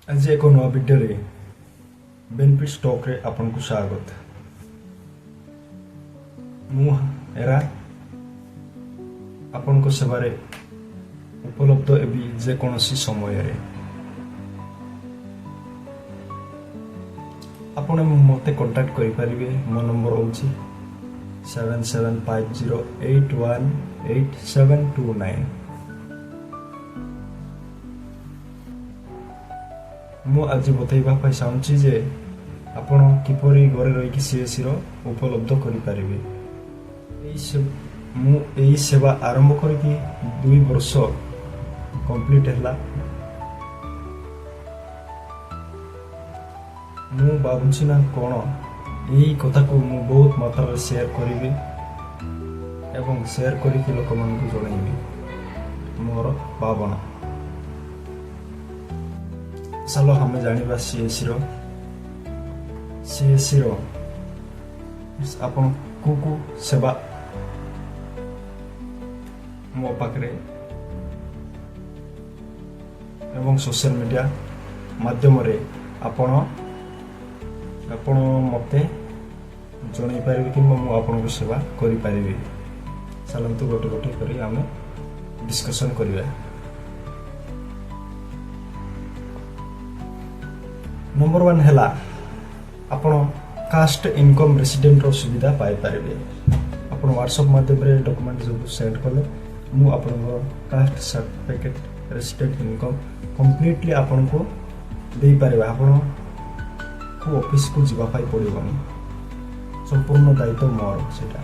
आज एक नवा वीडियो रे बेनिफिट स्टॉक रे आपन को स्वागत। मु एरा आपन को सेवारे उपलब्ध एबी जे कोनोसी समय रे आपन मते कांटेक्ट करि परिबे। मो नंबर होची 7750818729। मु आज बतैबा पाई चाहूँगी जे आपण किपरि घरे रही सीएससी उपलब्ध करि परिबे। मु एई सेवा आरंभ करके 2 वर्ष कंप्लीट हैला। मु बाबुची ना कोन एई कथा को मु बहुत मात्रा रे शेयर करिवे एवं शेयर करके लोक मन को जणाइबे मोर भावना। चलो हमें जानिबा सीएससी रो आपन को सेवा मो पाखरे एवं सोशल मीडिया माध्यम रे आपण मते जणाई पारिबे कि मु आपन को सेवा करि पारिबे। चलंतु गोटे गोटे करी हमें डिस्कशन करिबा। नंबर 1 हैला आपण कास्ट इनकम रेसिडेंट रो सुविधा पाई पारिबे। आपण व्हाट्सएप माध्यम रे डॉक्यूमेंट सब सेंड करले मु आपण caste certificate resident income completely आपण को दे पारिबा। आपण को ऑफिस को जीवा पाई पड़िबनी, संपूर्ण दायित्व मोर सेटा।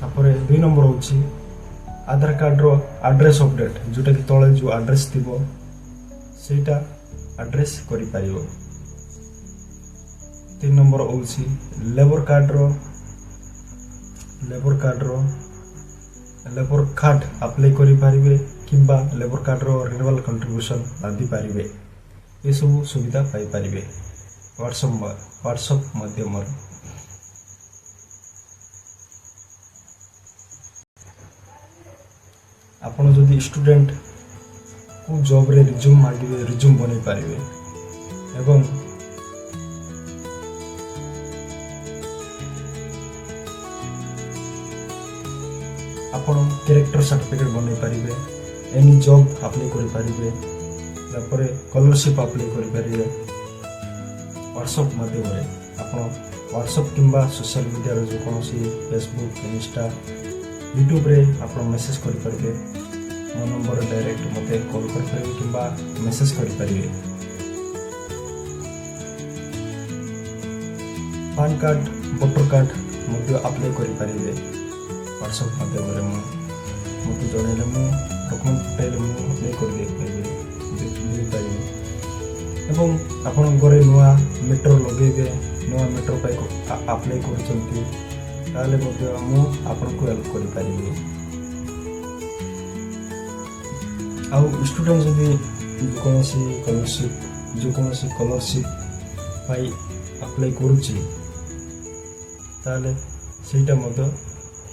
तापरे 2 नंबर होची आधार कार्ड रो एड्रेस अपडेट, जोटा कि तळे जो एड्रेस थिबो सेटा एड्रेस करि पारिबो। 3 नंबर होची लेबर कार्ड अप्लाई करि पारिबे किबा लेबर कार्ड रो रिन्यूअल कंट्रीब्यूशन बांधी पारिबे। ए सब सुविधा पाई पारिबे व्हाट्सएप माध्यम रे। आपण जदि स्टूडेंट को जॉब रे रिज्यूम मागिबे रिज्यूम बनै पारिबे एवं आपण कैरेक्टर सर्टिफिकेट बनै पारिबे। एनी जॉब अप्लाई करि पारिबे, तापरे स्कॉलरशिप अप्लाई करि पारिबे व्हाट्सएप माध्यम रे। आपण व्हाट्सएप किंबा सोशल मीडिया रे जो कोनोसी फेसबुक इंस्टा यूट्यूब रे आप मेसेज करि परिबे। मो नंबर डायरेक्ट मते कॉल करि परिबे किंबा मेसेज करि परिबे। पैन कार्ड वोटर कार्ड मते अप्लाई करि परिबे व्हाट्सएप माध्यम रे। मते जणैले मु डॉक्यूमेंट पठाइले मु अप्लाई करि दे परिबे एवं आपण घरे नुआ मीटर लगेबे, नुआ मीटर पाई अप्लाई करचंती ताले मते मु आपन को हेल्प करि परिबे। आउ स्टूडेंट जदि कोनोसी स्कॉलरशिप पाई अप्लाई करूची ताले सेटा मते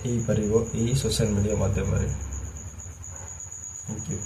एई परिबो एई सोशल मीडिया माध्यम रे। Thank you.